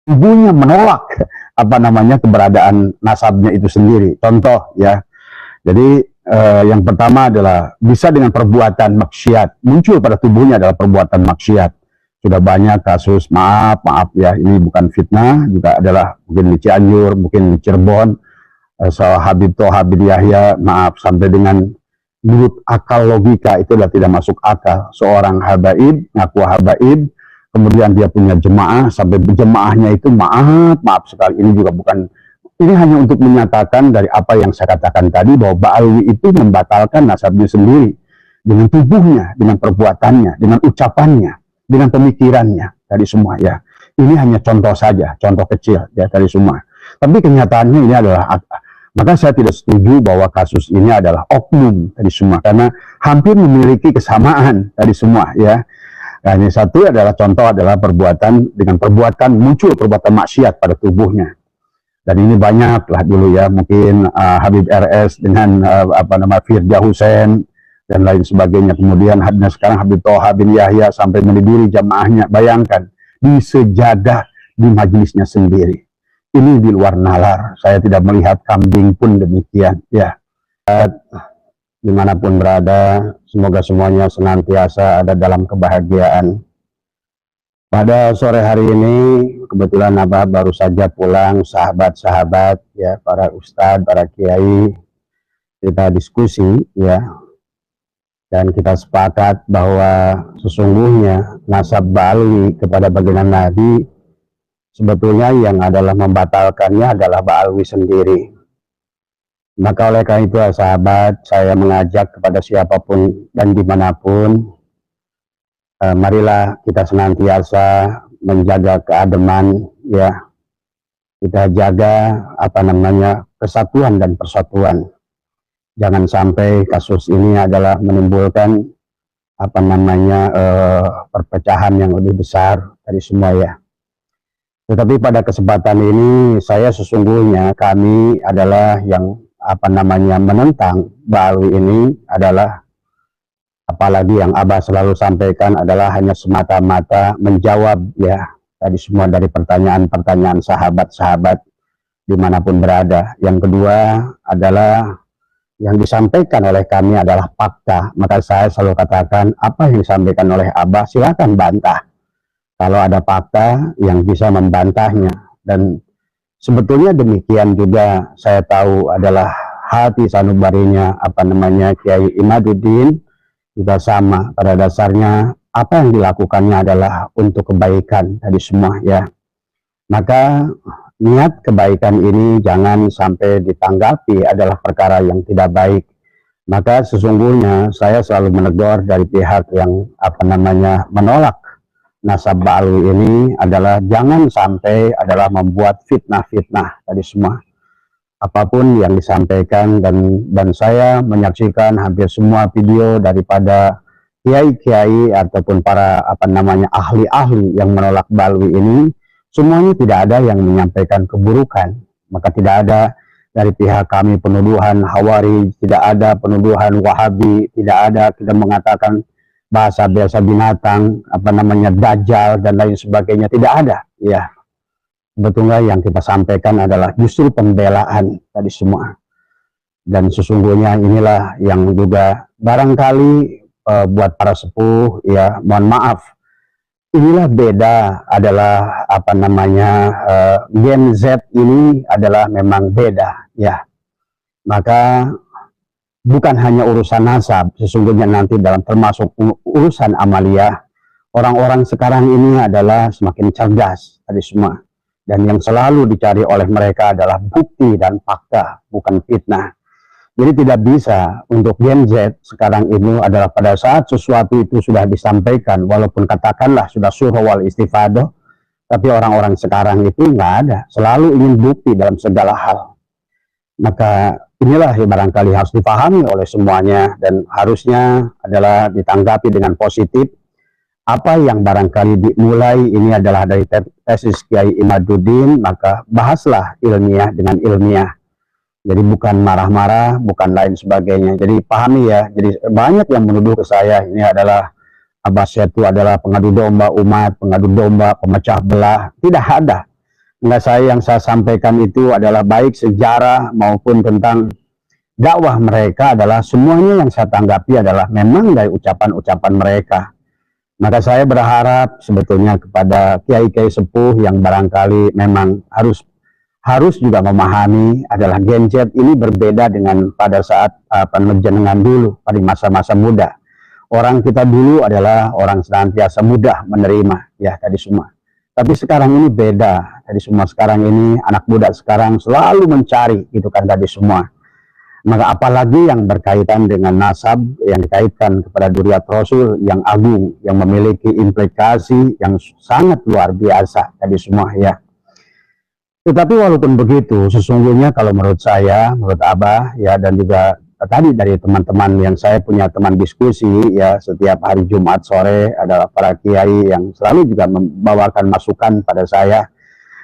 ibunya menolak apa namanya keberadaan nasabnya itu sendiri. Contoh ya, jadi yang pertama adalah bisa dengan perbuatan maksiat, muncul pada tubuhnya adalah perbuatan maksiat. Sudah banyak kasus, maaf ya, ini bukan fitnah, juga adalah mungkin di Cianjur, mungkin di Cirebon, soal Habib Toha bin Yahya, maaf, sampai dengan menurut akal logika itu adalah tidak masuk akal. Seorang habaib, ngaku habaib, kemudian dia punya jemaah, sampai jemaahnya itu maaf sekali, ini juga bukan, ini hanya untuk menyatakan dari apa yang saya katakan tadi, bahwa Ba'alwi itu membatalkan nasabnya sendiri, dengan tubuhnya, dengan perbuatannya, dengan ucapannya, dengan pemikirannya, tadi semua ya. Ini hanya contoh saja, contoh kecil ya tadi semua. Tapi kenyataannya ini adalah, maka saya tidak setuju bahwa kasus ini adalah oknum tadi semua, karena hampir memiliki kesamaan tadi semua ya. Nah, ini satu adalah contoh adalah perbuatan, dengan perbuatan muncul perbuatan maksiat pada tubuhnya. Dan ini banyak lah dulu ya, mungkin Habib RS dengan apa nama Firja Hussein dan lain sebagainya. Kemudian sekarang Habib Toha bin Yahya sampai meniduri jamaahnya. Bayangkan, di sejadah di majelisnya sendiri. Ini di luar nalar. Saya tidak melihat kambing pun demikian. Ya, dimanapun berada, semoga semuanya senantiasa ada dalam kebahagiaan. Pada sore hari ini, kebetulan Abah baru saja pulang, sahabat-sahabat, ya, para ustadz, para kiai, kita diskusi, ya, dan kita sepakat bahwa sesungguhnya nasab Ba'alwi kepada baginda Nabi, sebetulnya yang adalah membatalkannya adalah Ba'alwi sendiri. Maka oleh karena itu, sahabat, saya mengajak kepada siapapun dan dimanapun, marilah kita senantiasa menjaga keademan, ya, kita jaga apa namanya kesatuan dan persatuan. Jangan sampai kasus ini adalah menimbulkan apa namanya perpecahan yang lebih besar dari semua ya. Tetapi pada kesempatan ini saya sesungguhnya, kami adalah yang apa namanya menentang Ba'alwi ini adalah, apalagi yang Abah selalu sampaikan adalah hanya semata-mata menjawab ya tadi semua dari pertanyaan-pertanyaan sahabat-sahabat dimanapun berada. Yang kedua adalah yang disampaikan oleh kami adalah fakta. Maka saya selalu katakan, apa yang disampaikan oleh Abah silakan bantah kalau ada fakta yang bisa membantahnya. Dan sebetulnya demikian juga saya tahu adalah hati sanubarinya apa namanya Kiai Imaduddin juga sama. Pada dasarnya apa yang dilakukannya adalah untuk kebaikan tadi semua ya. Maka niat kebaikan ini jangan sampai ditanggapi adalah perkara yang tidak baik. Maka sesungguhnya saya selalu menegur dari pihak yang apa namanya menolak nasab Ba'alwi ini adalah jangan sampai adalah membuat fitnah-fitnah tadi semua. Apapun yang disampaikan, dan saya menyaksikan hampir semua video daripada kiai-kiai ataupun para apa namanya ahli-ahli yang menolak Ba'alwi ini, semuanya tidak ada yang menyampaikan keburukan. Maka tidak ada dari pihak kami penuduhan Hawari, tidak ada penuduhan Wahabi, tidak ada kita mengatakan bahasa biasa binatang, apa namanya Dajjal dan lain sebagainya, tidak ada. Ya, sebetulnya yang kita sampaikan adalah justru pembelaan tadi semua. Dan sesungguhnya inilah yang juga barangkali buat para sepuh, ya mohon maaf, inilah beda adalah apa namanya Gen Z ini adalah memang beda ya. Maka bukan hanya urusan nasab, sesungguhnya nanti dalam termasuk urusan amaliyah, orang-orang sekarang ini adalah semakin cerdas tadi semua. Dan yang selalu dicari oleh mereka adalah bukti dan fakta, bukan fitnah. Jadi tidak bisa untuk Gen Z sekarang ini adalah pada saat sesuatu itu sudah disampaikan, walaupun katakanlah sudah surah wal istifadah, tapi orang-orang sekarang itu nggak ada, selalu ingin bukti dalam segala hal. Maka inilah yang barangkali harus dipahami oleh semuanya, dan harusnya adalah ditanggapi dengan positif. Apa yang barangkali dimulai ini adalah dari tesis Kiai Imaduddin, maka bahaslah ilmiah dengan ilmiah. Jadi bukan marah-marah, bukan lain sebagainya. Jadi pahami ya. Jadi banyak yang menuduh ke saya ini adalah Abbas itu adalah pengadu domba umat, pengadu domba, pemecah belah. Tidak ada. Enggak, yang saya sampaikan itu adalah baik sejarah maupun tentang dakwah mereka, adalah semuanya yang saya tanggapi adalah memang dari ucapan-ucapan mereka. Maka saya berharap sebetulnya kepada kiai-kiai sepuh yang barangkali memang harus juga memahami adalah Gen Z ini berbeda dengan pada saat penjenengan dulu pada masa-masa muda. Orang kita dulu adalah orang senantiasa mudah menerima ya tadi semua. Tapi sekarang ini beda. Tadi semua sekarang ini anak muda sekarang selalu mencari gitu kan tadi semua. Maka apalagi yang berkaitan dengan nasab, yang dikaitkan kepada Dzurriyyat Rasul yang agung, yang memiliki implikasi yang sangat luar biasa tadi semua ya. Tetapi walaupun begitu, sesungguhnya kalau menurut saya, menurut Abah ya, dan juga tadi dari teman-teman yang saya punya teman diskusi ya, setiap hari Jumat sore adalah para kiai yang selalu juga membawakan masukan pada saya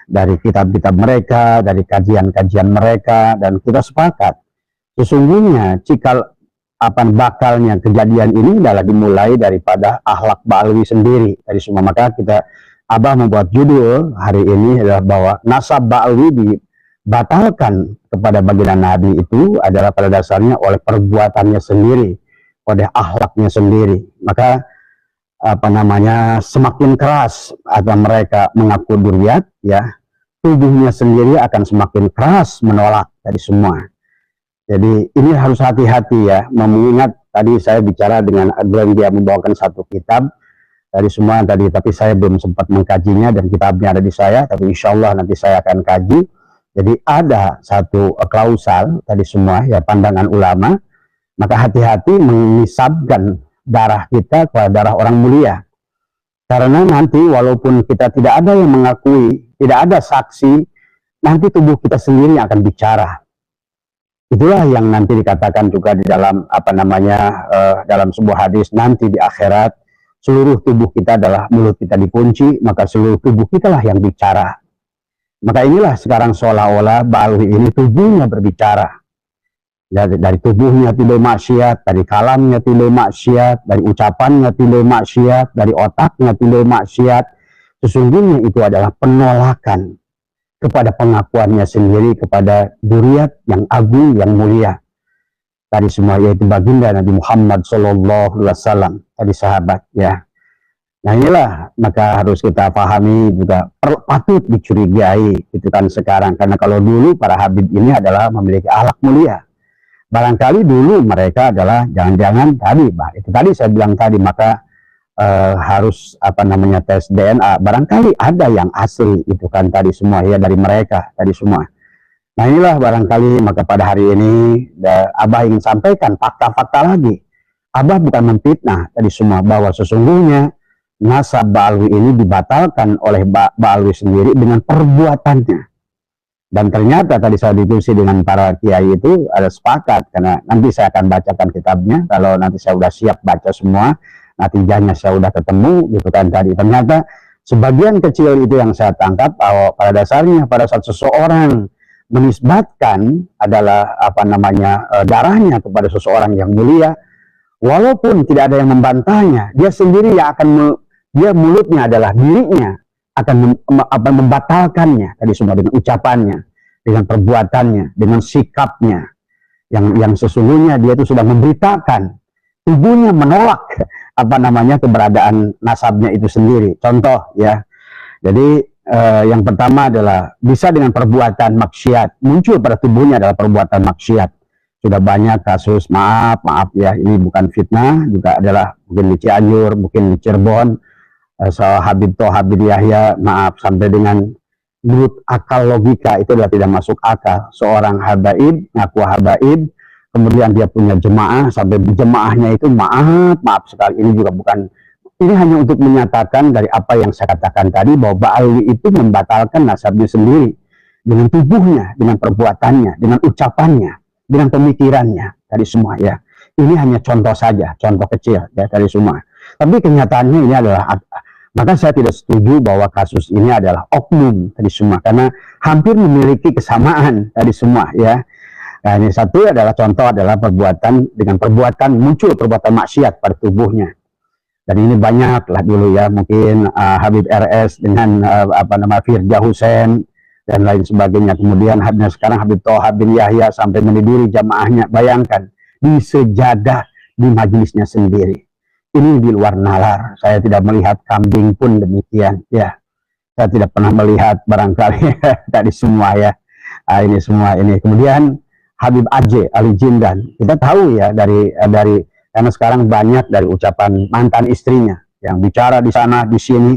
dari kitab-kitab mereka, dari kajian-kajian mereka, dan kita sepakat sesungguhnya cikal bakalnya kejadian ini adalah dimulai daripada akhlak Ba'alwi sendiri dari semua. Maka Abah membuat judul hari ini adalah bahwa nasab Ba'alwi dibatalkan kepada baginda Nabi itu adalah pada dasarnya oleh perbuatannya sendiri, oleh akhlaknya sendiri. Maka semakin keras atau mereka mengaku dzurriyyat ya, tubuhnya sendiri akan semakin keras menolak dari semua. Jadi ini harus hati-hati ya, mengingat tadi saya bicara dengan Adlan, dia membawakan satu kitab dari semua tadi, tapi saya belum sempat mengkajinya dan kitabnya ada di saya, tapi insya Allah nanti saya akan kaji. Jadi ada satu klausal tadi semua ya, pandangan ulama, maka hati-hati mengisabkan darah kita kepada darah orang mulia. Karena nanti walaupun kita tidak ada yang mengakui, tidak ada saksi, nanti tubuh kita sendiri yang akan bicara. Itulah yang nanti dikatakan juga di dalam dalam sebuah hadis, nanti di akhirat seluruh tubuh kita adalah mulut kita dikunci, maka seluruh tubuh kita lah yang bicara. Maka inilah sekarang seolah-olah Ba'alwi ini tubuhnya berbicara. Dari tubuhnya timbul maksiat, dari kalamnya timbul maksiat, dari ucapannya timbul maksiat, dari otaknya timbul maksiat. Sesungguhnya itu adalah penolakan kepada pengakuannya sendiri kepada dzurriyyat yang agung, yang mulia tadi semua, yaitu baginda Nabi Muhammad SAW tadi sahabat ya. Nah inilah maka harus kita pahami juga, patut dicurigai gitu kan sekarang, karena kalau dulu para habib ini adalah memiliki akhlak mulia, barangkali dulu mereka adalah jangan-jangan tadi itu tadi saya bilang tadi, maka harus tes DNA, barangkali ada yang asli itu kan tadi semua ya dari mereka tadi semua. Nah inilah barangkali maka pada hari ini Abah ingin sampaikan fakta-fakta lagi. Abah bukan memfitnah tadi semua, bahwa sesungguhnya nasab Ba'alwi ini dibatalkan oleh Ba'alwi sendiri dengan perbuatannya. Dan ternyata tadi saya diskusi dengan para kiai itu ada sepakat, karena nanti saya akan bacakan kitabnya kalau nanti saya sudah siap baca semua, natijahnya saya sudah ketemu gitu kan tadi. Ternyata sebagian kecil itu yang saya tangkap bahwa pada dasarnya pada saat seseorang menisbatkan adalah darahnya kepada seseorang yang mulia, walaupun tidak ada yang membantahnya, dia sendiri yang akan dia mulutnya adalah dirinya akan membatalkannya tadi semua dengan ucapannya, dengan perbuatannya, dengan sikapnya yang sesungguhnya dia itu sudah memberitakan tubuhnya menolak keberadaan nasabnya itu sendiri. Contoh ya, jadi yang pertama adalah bisa dengan perbuatan maksiat, muncul pada tubuhnya adalah perbuatan maksiat. Sudah banyak kasus, maaf ya, ini bukan fitnah, juga adalah mungkin di Cianjur, mungkin di Cirebon, Habib Habib Yahya, maaf, sampai dengan menurut akal logika itu adalah tidak masuk akal. Seorang habaib, ngaku habaib, kemudian dia punya jemaah, sampai jemaahnya itu maaf sekali, ini juga bukan, ini hanya untuk menyatakan dari apa yang saya katakan tadi, bahwa Ba'alwi itu membatalkan nasabnya sendiri dengan tubuhnya, dengan perbuatannya, dengan ucapannya, dengan pemikirannya tadi semua ya. Ini hanya contoh saja, contoh kecil ya tadi semua. Tapi kenyataannya ini adalah, maka saya tidak setuju bahwa kasus ini adalah oknum tadi semua, karena hampir memiliki kesamaan tadi semua ya. Nah, ini satu adalah contoh adalah perbuatan, dengan perbuatan muncul perbuatan maksiat pada tubuhnya. Dan ini banyak lah dulu ya, mungkin Habib RS dengan Firja Hussein, dan lain sebagainya. Kemudian sekarang Habib Thaha bin Yahya sampai meniduri jamaahnya. Bayangkan, di sejadah di majelisnya sendiri. Ini di luar nalar. Saya tidak melihat kambing pun demikian. Ya, saya tidak pernah melihat barangkali tadi semua ya. Ini semua ini. Kemudian Habib Aceh Ali Jindan. Kita tahu ya dari karena sekarang banyak dari ucapan mantan istrinya yang bicara di sana di sini,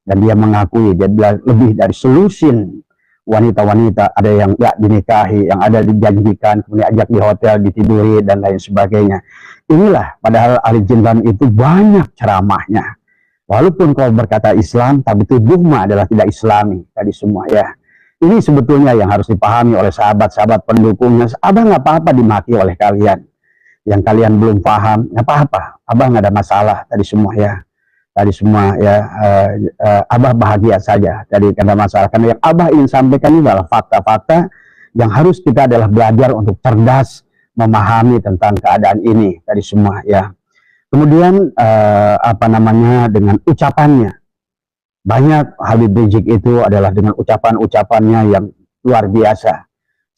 dan dia mengakui dia lebih dari selusin wanita-wanita, ada yang nggak dinikahi, yang ada dijanjikan, kemudian ajak di hotel, ditiduri, dan lain sebagainya. Inilah, padahal Ali Jindan itu banyak ceramahnya. Walaupun kau berkata Islam, tapi tubuhmu adalah tidak Islami, tadi semua ya. Ini sebetulnya yang harus dipahami oleh sahabat-sahabat pendukungnya. Abah nggak apa-apa dimaki oleh kalian. Yang kalian belum paham, nggak apa-apa. Abah nggak ada masalah, tadi semua ya. Tadi semua ya, Abah bahagia saja dari karena masalah. Karena yang Abah ingin sampaikan ini adalah fakta-fakta yang harus kita adalah belajar untuk cerdas memahami tentang keadaan ini tadi semua ya. Kemudian apa namanya, dengan ucapannya, banyak Habib Rizik itu adalah dengan ucapan-ucapannya yang luar biasa,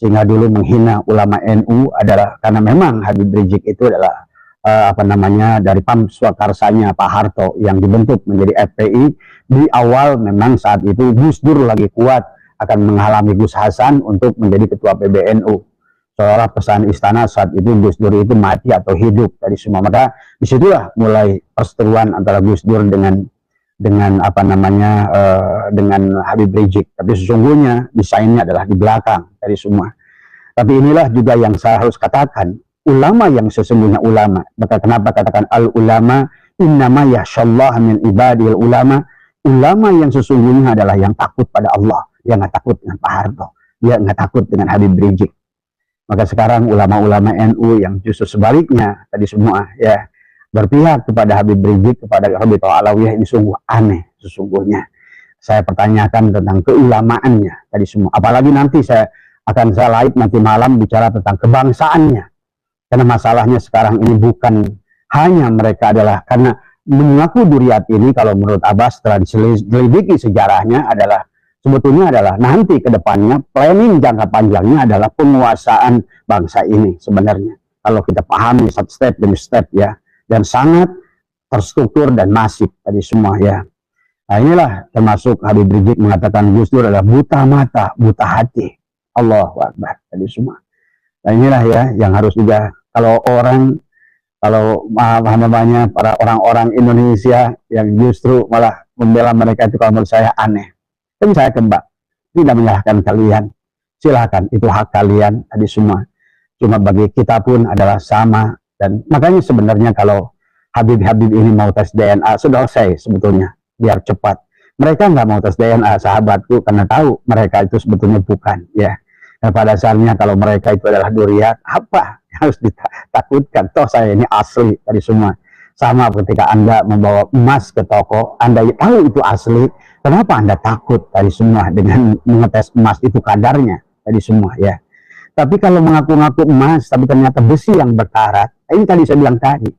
sehingga dulu menghina ulama NU adalah karena memang Habib Rizik itu adalah apa namanya, dari PAM Swakarsanya Pak Harto yang dibentuk menjadi FPI. Di awal memang saat itu Gus Dur lagi kuat akan menghalangi Gus Hasan untuk menjadi ketua PBNU. Seolah pesan istana saat itu Gus Dur itu mati atau hidup dari semua. Maka disitulah mulai perseteruan antara Gus Dur dengan apa namanya dengan Habib Rizik. Tapi sesungguhnya desainnya adalah di belakang dari semua. Tapi inilah juga yang saya harus katakan, ulama yang sesungguhnya ulama. Maka kenapa katakan al ulama innama yakhshallah min ibadil ulama. Ulama yang sesungguhnya adalah yang takut pada Allah. Dia nggak takut dengan Pak Harto, dia nggak takut dengan Habib Rizik. Maka sekarang ulama-ulama NU yang justru sebaliknya tadi semua ya, berpihak kepada Habib Rizik, kepada Habib Alawiyah, ini sungguh aneh sesungguhnya. Saya pertanyakan tentang keulamaannya tadi semua. Apalagi nanti saya live nanti malam bicara tentang kebangsaannya. Karena masalahnya sekarang ini bukan hanya mereka adalah karena mengaku Duriat ini, kalau menurut Abah setelah diselidiki sejarahnya adalah sebetulnya adalah nanti ke depannya planning jangka panjangnya adalah penguasaan bangsa ini sebenarnya. Kalau kita pahami step demi step ya, dan sangat terstruktur dan masif tadi semua ya. Nah inilah termasuk Habib Rizik mengatakan Gus Dur adalah buta mata, buta hati. Allahu Akbar tadi semua. Nah inilah ya yang harus juga, kalau namanya para orang-orang Indonesia yang justru malah membela mereka itu, kalau menurut saya aneh. Tapi saya kembali tidak menyalahkan kalian, silahkan itu hak kalian tadi semua. Cuma bagi kita pun adalah sama, dan makanya sebenarnya kalau Habib-Habib ini mau tes DNA sudah selesai sebetulnya, biar cepat. Mereka nggak mau tes DNA sahabatku karena tahu mereka itu sebetulnya bukan ya. Dan pada dasarnya kalau mereka itu adalah Duriat, apa yang harus ditakutkan? Toh saya ini asli tadi semua. Sama ketika Anda membawa emas ke toko, Anda tahu itu asli, kenapa Anda takut tadi semua dengan mengetes emas itu kadarnya tadi semua ya. Tapi kalau mengaku-ngaku emas, tapi ternyata besi yang berkarat, ini tadi saya bilang tadi,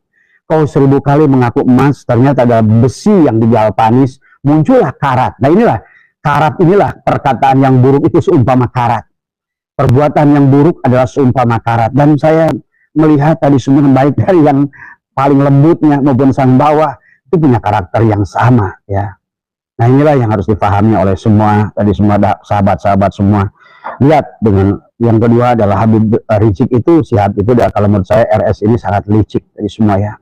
kau 1000 kali mengaku emas, ternyata ada besi yang digalvanis, muncullah karat. Nah inilah, karat inilah perkataan yang buruk itu seumpama karat. Perbuatan yang buruk adalah seumpama karat. Dan saya melihat tadi semua baik dari yang paling lembutnya maupun sang bawah itu punya karakter yang sama ya. Nah inilah yang harus dipahami oleh semua tadi semua sahabat-sahabat semua. Lihat dengan yang kedua adalah Habib Rizik itu, si Habib itu adalah, kalau menurut saya RS ini sangat licik tadi semua ya,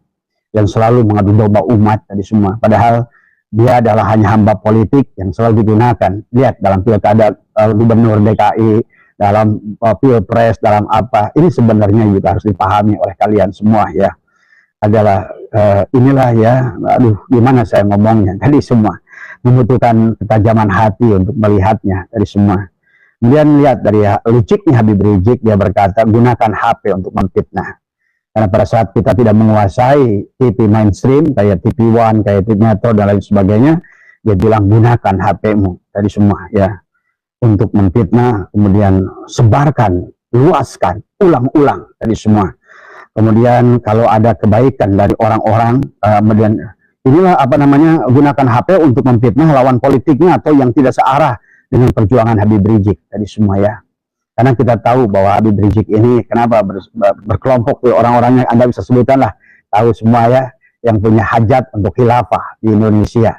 yang selalu mengadu domba umat tadi semua, padahal dia adalah hanya hamba politik yang selalu digunakan. Lihat dalam pilkada gubernur DKI, dalam pilpres, dalam apa, ini sebenarnya juga harus dipahami oleh kalian semua ya, adalah inilah ya, aduh gimana saya ngomongnya tadi semua, membutuhkan ketajaman hati untuk melihatnya tadi semua. Kemudian lihat dari liciknya Habib Rizik, dia berkata gunakan HP untuk memfitnah. Karena pada saat kita tidak menguasai TV mainstream kayak TV One, kayak TV Metro dan lain sebagainya, dia bilang gunakan HP-mu tadi semua ya untuk memfitnah, kemudian sebarkan, luaskan, ulang-ulang tadi semua. Kemudian kalau ada kebaikan dari orang-orang, kemudian inilah apa namanya, gunakan HP untuk memfitnah lawan politiknya atau yang tidak searah dengan perjuangan Habib Rizik tadi semua ya. Karena kita tahu bahwa Habib Rizik ini kenapa berkelompok orang-orang yang Anda bisa sebutkan lah, tahu semua ya, yang punya hajat untuk khilafah di Indonesia.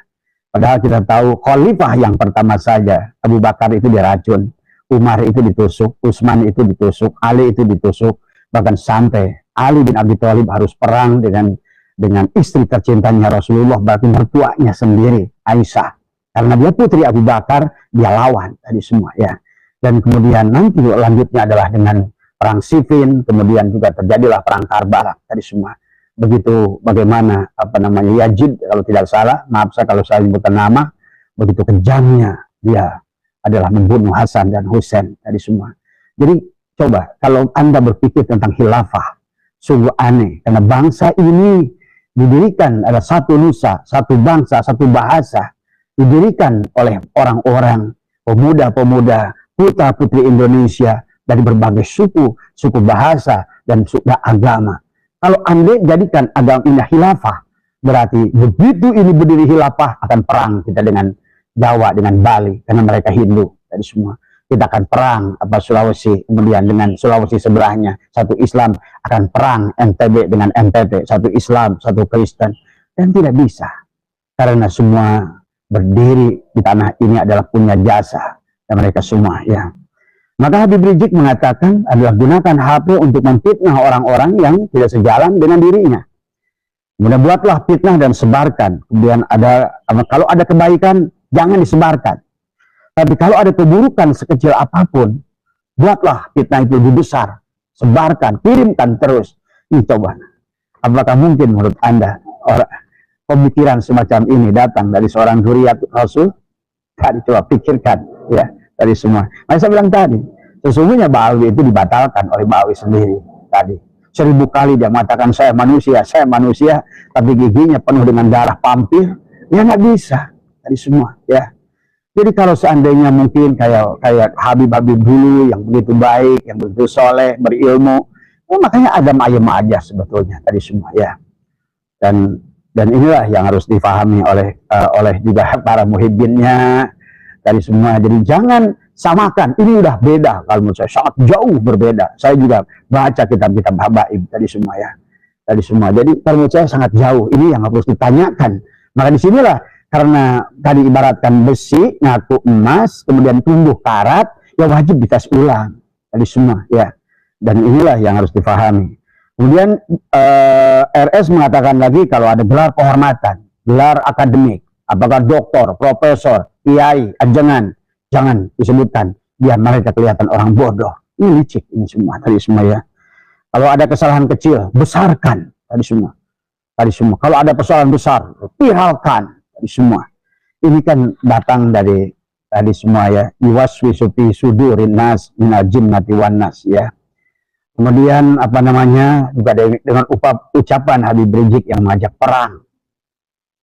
Padahal kita tahu khalifah yang pertama saja, Abu Bakar itu diracun, Umar itu ditusuk, Utsman itu ditusuk, Ali itu ditusuk, bahkan sampai Ali bin Abi Thalib harus perang dengan istri tercintanya Rasulullah, berarti mertuanya sendiri, Aisyah. Karena dia putri Abu Bakar, dia lawan tadi semua ya. Dan kemudian nanti lanjutnya adalah dengan perang Siffin, kemudian juga terjadilah perang Karbala tadi semua. Begitu bagaimana Yazid kalau tidak salah, maaf saya kalau saya sebutkan nama, begitu kejamnya dia adalah membunuh Hasan dan Husain tadi semua. Jadi coba kalau Anda berpikir tentang khilafah, sungguh aneh karena bangsa ini didirikan ada satu nusa, satu bangsa, satu bahasa, didirikan oleh orang-orang pemuda-pemuda, putra-putri Indonesia dari berbagai suku bahasa dan agama. Kalau Anda jadikan agama ini khilafah, berarti begitu ini berdiri khilafah akan perang kita dengan Jawa, dengan Bali, karena mereka Hindu dan semua. Kita akan perang Sulawesi, kemudian dengan Sulawesi sebelahnya, satu Islam, akan perang NTB dengan NTT, satu Islam, satu Kristen. Dan tidak bisa, karena semua berdiri di tanah ini adalah punya jasa, dan mereka semua ya. Maka Habib Rizik mengatakan adalah gunakan HP untuk memfitnah orang-orang yang tidak sejalan dengan dirinya. Kemudian buatlah fitnah dan sebarkan. Kemudian kalau ada kebaikan, jangan disebarkan. Tapi kalau ada keburukan sekecil apapun, buatlah fitnah itu lebih besar. Sebarkan, kirimkan terus. Ini coba. Apakah mungkin menurut Anda pemikiran semacam ini datang dari seorang zuriat Rasul? Tadi coba pikirkan ya. Tadi semua. Nah, saya bilang tadi, sesungguhnya Ba'alwi itu dibatalkan oleh Ba'alwi sendiri tadi. 1000 kali dia mengatakan saya manusia, tapi giginya penuh dengan darah pampir, ya nggak bisa. Tadi semua, ya. Jadi kalau seandainya mungkin kayak Habib dulu yang begitu baik, yang begitu soleh, berilmu, ya makanya Adam ayam aja sebetulnya tadi semua, ya. Dan inilah yang harus difahami oleh juga para muhibbinnya dari semua. Jadi jangan samakan, ini udah beda kalau menurut saya, sangat jauh berbeda. Saya juga baca kitab-kitab habaib tadi semua ya, tadi semua. Jadi kalau menurut saya sangat jauh, ini yang harus ditanyakan. Maka disinilah, karena tadi ibaratkan besi ngaku emas, kemudian tumbuh karat, ya wajib dites ulang tadi semua ya. Dan inilah yang harus difahami. Kemudian RS mengatakan lagi kalau ada gelar kehormatan, gelar akademik, apakah doktor, profesor, kiai, jangan disebutkan, biar mereka kelihatan orang bodoh. Ini licik ini semua tadi semua ya. Kalau ada kesalahan kecil, besarkan tadi semua. Kalau ada persoalan besar, viralkan tadi semua. Ini kan datang dari tadi semua ya. Yuwaswisu fi sudurin nas minal jinnati wan nas ya. Kemudian juga dengan ucapan Habib Rizik yang mengajak perang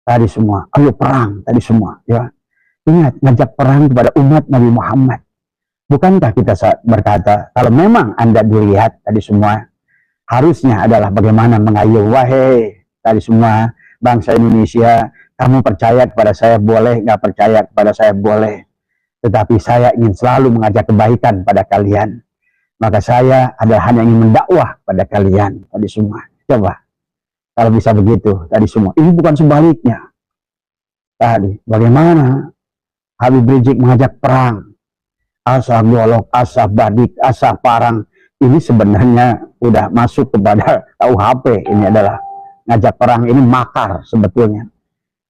tadi semua. Ayo perang tadi semua ya. Ingat, ngajak perang kepada umat Nabi Muhammad. Bukankah kita berkata, kalau memang Anda dilihat tadi semua, harusnya adalah bagaimana mengayu, wahai tadi semua bangsa Indonesia, kamu percaya kepada saya boleh, nggak percaya kepada saya boleh. Tetapi saya ingin selalu mengajak kebaikan pada kalian. Maka saya adalah hanya ingin mendakwah pada kalian tadi semua. Coba, kalau bisa begitu tadi semua. Ini bukan sebaliknya. Tadi, bagaimana Habib Rizik mengajak perang, asah golok, asah badik, asah parang, ini sebenarnya udah masuk kepada KUHP. Ini adalah ngajak perang, ini makar sebetulnya.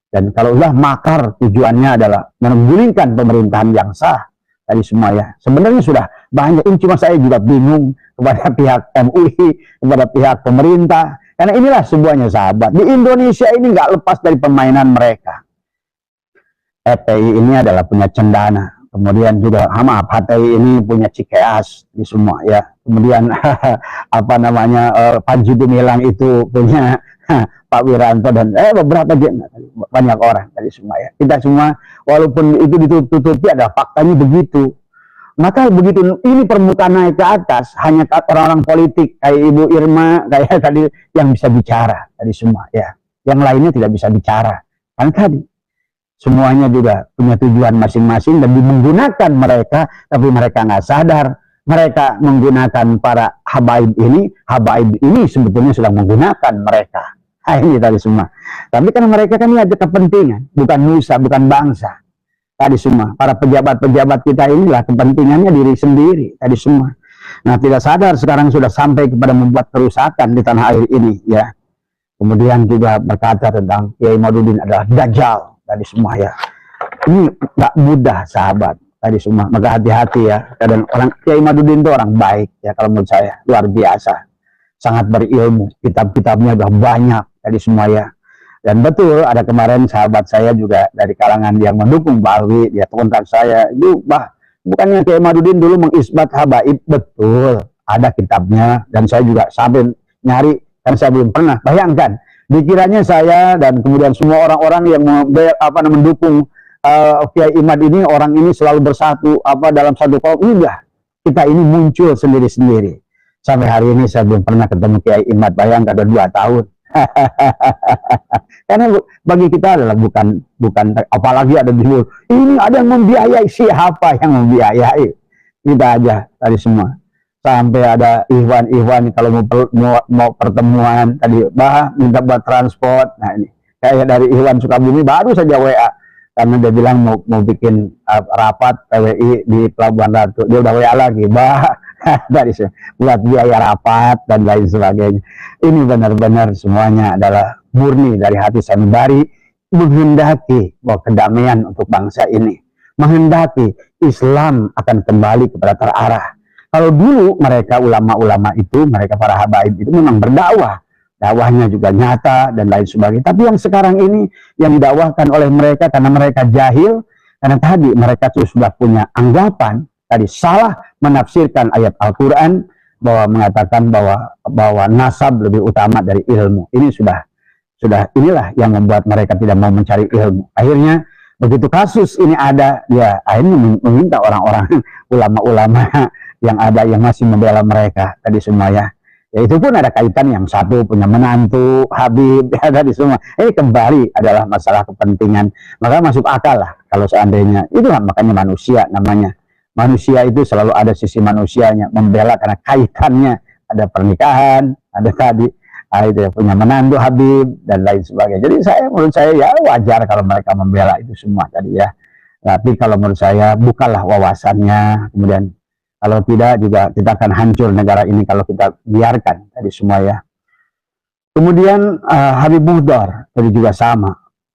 Dan kalau udah makar, tujuannya adalah menggulingkan pemerintahan yang sah tadi semua ya. Sebenarnya sudah banyak, ini cuma saya juga bingung kepada pihak MUI, kepada pihak pemerintah, karena inilah semuanya sahabat. Di Indonesia ini nggak lepas dari permainan mereka. FPI ini adalah punya Cendana, kemudian juga maaf HTI ini punya Cikeas di semua ya. Kemudian Panji Gumilang itu punya Pak Wiranto dan beberapa banyak orang tadi semua ya. Kita semua walaupun itu ditutupi ada faktanya begitu. Maka begitu ini permukaan naik ke atas, hanya orang-orang politik kayak Ibu Irma kayak tadi yang bisa bicara tadi semua ya. Yang lainnya tidak bisa bicara. Kan tadi semuanya juga punya tujuan masing-masing dan menggunakan mereka, tapi mereka nggak sadar mereka menggunakan para habaib ini sebetulnya sedang menggunakan mereka. Nah, ini tadi semua. Tapi kan mereka kan ini ada kepentingan, bukan nusa, bukan bangsa. Tadi semua, para pejabat-pejabat kita inilah kepentingannya diri sendiri, tadi semua. Nah, tidak sadar sekarang sudah sampai kepada membuat kerusakan di tanah air ini, ya. Kemudian juga berkata tentang Kiai Madudin adalah dajjal, tadi semua, ya. Ini nggak mudah, sahabat, tadi semua. Maka hati-hati, ya. Dan orang Kiai Madudin itu orang baik, ya, kalau menurut saya luar biasa, sangat berilmu, kitab-kitabnya udah banyak, tadi semua, ya. Dan betul, ada kemarin sahabat saya juga dari kalangan yang mendukung Pak Alwi, dia kontak saya, itu bukannya Kiai Madudin dulu mengisbat habaib, betul, ada kitabnya, dan saya juga sampai nyari, kan saya belum pernah. Bayangkan, dikiranya saya dan kemudian semua orang-orang yang mendukung Kiai Imad ini, orang ini selalu bersatu dalam satu kaum. Enggak, kita ini muncul sendiri-sendiri. Sampai hari ini saya belum pernah ketemu Kiai Imad, bayangkan ada 2 tahun. Karena bagi kita adalah bukan apalagi ada di luar. Ini ada yang membiayai, siapa yang membiayai? Kita aja tadi semua. Sampai ada Ikhwan kalau mau pertemuan tadi minta buat transport. Nah ini kayak dari Ikhwan Sukabumi baru saja WA karena dia bilang mau bikin rapat PWI di Pelabuhan Ratu. Dia udah WA lagi, dari buat biaya rapat dan lain sebagainya. Ini benar-benar semuanya adalah murni dari hati sanubari, menghendaki bahwa kedamaian untuk bangsa ini, menghendaki Islam akan kembali kepada terarah. Kalau dulu mereka ulama-ulama itu, mereka para habaib itu memang berdakwah, dakwahnya juga nyata dan lain sebagainya. Tapi yang sekarang ini yang didakwahkan oleh mereka karena mereka jahil, karena tadi mereka tuh sudah punya anggapan tadi salah menafsirkan ayat Al-Quran bahwa mengatakan bahwa nasab lebih utama dari ilmu. Ini sudah inilah yang membuat mereka tidak mau mencari ilmu. Akhirnya begitu kasus ini ada, ya akhirnya meminta orang-orang ulama-ulama yang ada yang masih membela mereka tadi semua, ya. Ya itu pun ada kaitan, yang satu punya menantu Habib, ya, tadi semua. Ini kembali adalah masalah kepentingan. Maka masuk akal lah kalau seandainya itulah, makanya manusia namanya. Manusia itu selalu ada sisi manusianya, membela karena kaitannya ada pernikahan, ada tadi itu ya, punya menantu Habib dan lain sebagainya. Jadi menurut saya ya wajar kalau mereka membela itu semua tadi, ya. Tapi kalau menurut saya bukalah wawasannya, kemudian kalau tidak juga kita akan hancur negara ini kalau kita biarkan tadi semua, ya. Kemudian Habib Muhdar tadi juga sama.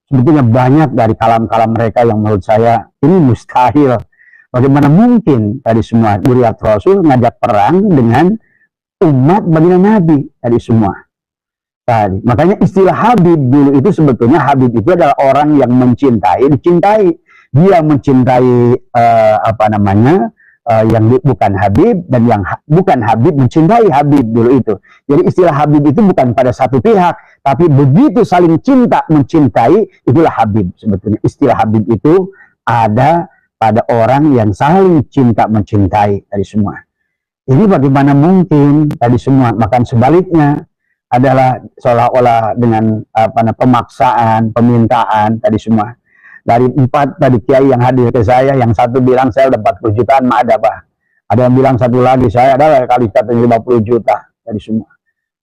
Sebetulnya banyak dari kalam-kalam mereka yang menurut saya ini mustahil. Bagaimana mungkin tadi semua Duriat Rasul ngajak perang dengan umat baginda Nabi tadi semua. Tadi. Makanya istilah Habib dulu itu sebetulnya Habib itu adalah orang yang mencintai, dicintai. Dia mencintai yang bukan Habib, dan yang bukan Habib mencintai Habib dulu itu. Jadi istilah Habib itu bukan pada satu pihak, tapi begitu saling cinta mencintai, itulah Habib sebetulnya. Istilah Habib itu ada pada orang yang saling cinta mencintai tadi semua. Ini bagaimana mungkin tadi semua? Bahkan sebaliknya adalah seolah-olah dengan pemaksaan, pemintaan tadi semua. Dari 4 tadi kiai yang hadir ke saya, yang satu bilang saya udah 40 jutaan, ada Pak. Ada yang bilang satu lagi saya adalah kali katanya 50 juta tadi semua.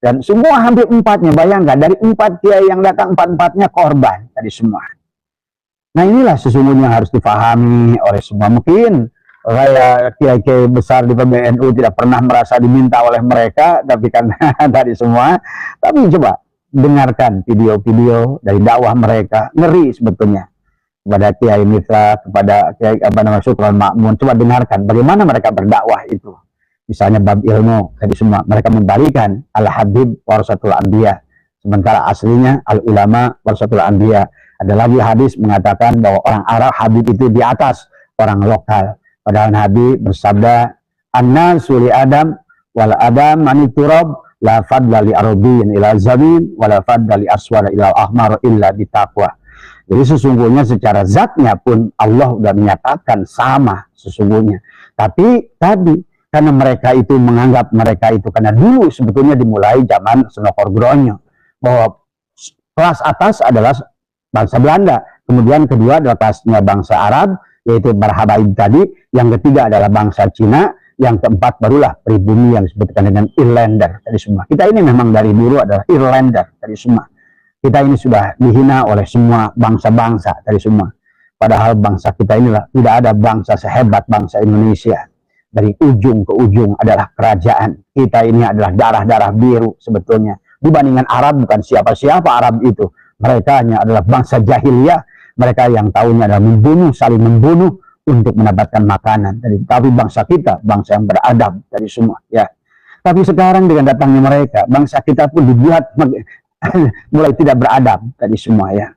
Dan semua hampir 4-nya, bayangkan dari 4 kiai yang datang 4-4-nya korban tadi semua. Nah inilah sesungguhnya harus difahami oleh semua. Mungkin saya kiai-kiai besar di PBNU tidak pernah merasa diminta oleh mereka, tapi kan tadi semua. Tapi coba dengarkan video-video dari dakwah mereka, ngeri sebetulnya. Kepada Kiai Mitra, kepada Kiai Sultan Makmun, coba dengarkan bagaimana mereka berdakwah itu. Misalnya bab ilmu, tadi semua mereka membalikan al-habib warasatul anbiya, sementara aslinya al-ulama warasatul anbiya. Ada lagi hadis mengatakan bahwa orang Arab Habib itu di atas orang lokal. Padahal Nabi bersabda, "An-nasu li Adam wal Adam maniturab la fadla li arabiyyin ila zamin wa la fadla li aswada ila ahmar illa bitaqwa." Jadi sesungguhnya secara zatnya pun Allah sudah menyatakan sama sesungguhnya. Tapi tadi karena mereka itu menganggap mereka itu, karena dulu sebetulnya dimulai zaman Senokor Gronyo, bahwa kelas atas adalah bangsa Belanda, Kemudian kedua adalah kelasnya bangsa Arab, yaitu Barhabaib tadi. Yang ketiga adalah bangsa Cina. Yang keempat barulah pribumi yang disebutkan dengan Irlander tadi semua. Kita ini memang dari dulu adalah Irlander tadi semua. Kita ini sudah dihina oleh semua bangsa-bangsa tadi semua. Padahal bangsa kita inilah tidak ada bangsa sehebat bangsa Indonesia. Dari ujung ke ujung adalah kerajaan. Kita ini adalah darah-darah biru sebetulnya. Dibandingkan Arab, bukan siapa-siapa Arab itu. Mereka hanya adalah bangsa jahiliyah. Mereka yang tahunya adalah membunuh, saling membunuh untuk mendapatkan makanan. Tapi bangsa kita, bangsa yang beradab dari semua. Ya. Tapi sekarang dengan datangnya mereka, bangsa kita pun dibuat mulai tidak beradab tadi semua ya.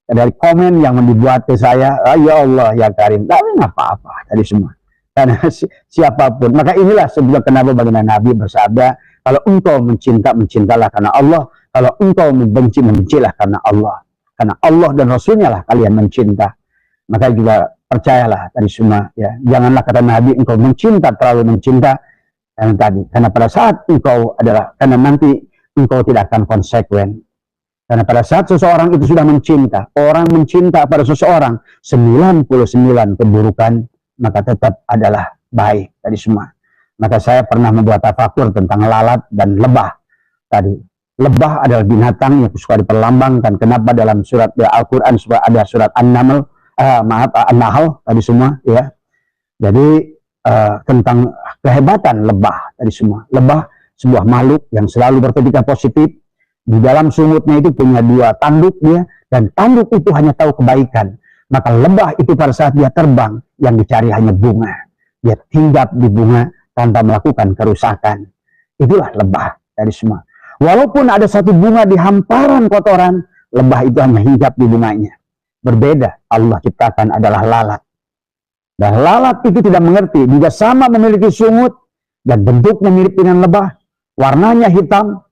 Dari komen yang dibuat ke saya, ya Allah ya Karim, tapi nggak apa-apa tadi semua. Karena siapapun, maka inilah sebab kenapa bagaimana Nabi bersabda, kalau engkau mencinta, mencintalah karena Allah. Kalau engkau membenci, membencilah karena Allah. Karena Allah dan Rasulnya lah kalian mencinta. Maka juga percayalah tadi semua ya. Janganlah kata Nabi engkau mencinta, terlalu mencinta. Karena pada saat engkau adalah, karena nanti engkau tidak akan konsekuen. Karena pada saat seseorang itu sudah mencinta, orang mencinta pada seseorang 99 keburukan, maka tetap adalah baik tadi semua. Maka saya pernah membuat tafakur tentang lalat dan lebah tadi. Lebah adalah binatang yang suka diperlambangkan. Kenapa dalam surat Al-Quran ada surat An-Nahl tadi semua ya. Jadi tentang kehebatan lebah tadi semua. Lebah sebuah makhluk yang selalu berketika positif. Di dalam sumutnya itu punya 2 tanduk dia, dan tanduk itu hanya tahu kebaikan. Maka lebah itu pada saat dia terbang, yang dicari hanya bunga. Dia hinggap di bunga tanpa melakukan kerusakan. Itulah lebah dari semua. Walaupun ada satu bunga di hamparan kotoran, lebah itu hanya hinggap di bunganya. Berbeda, Allah ciptakan adalah lalat. Dan lalat itu tidak mengerti, juga sama memiliki sungut, dan bentuknya mirip dengan lebah, warnanya hitam,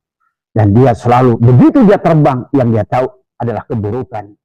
dan dia selalu, begitu dia terbang, yang dia tahu adalah keburukan.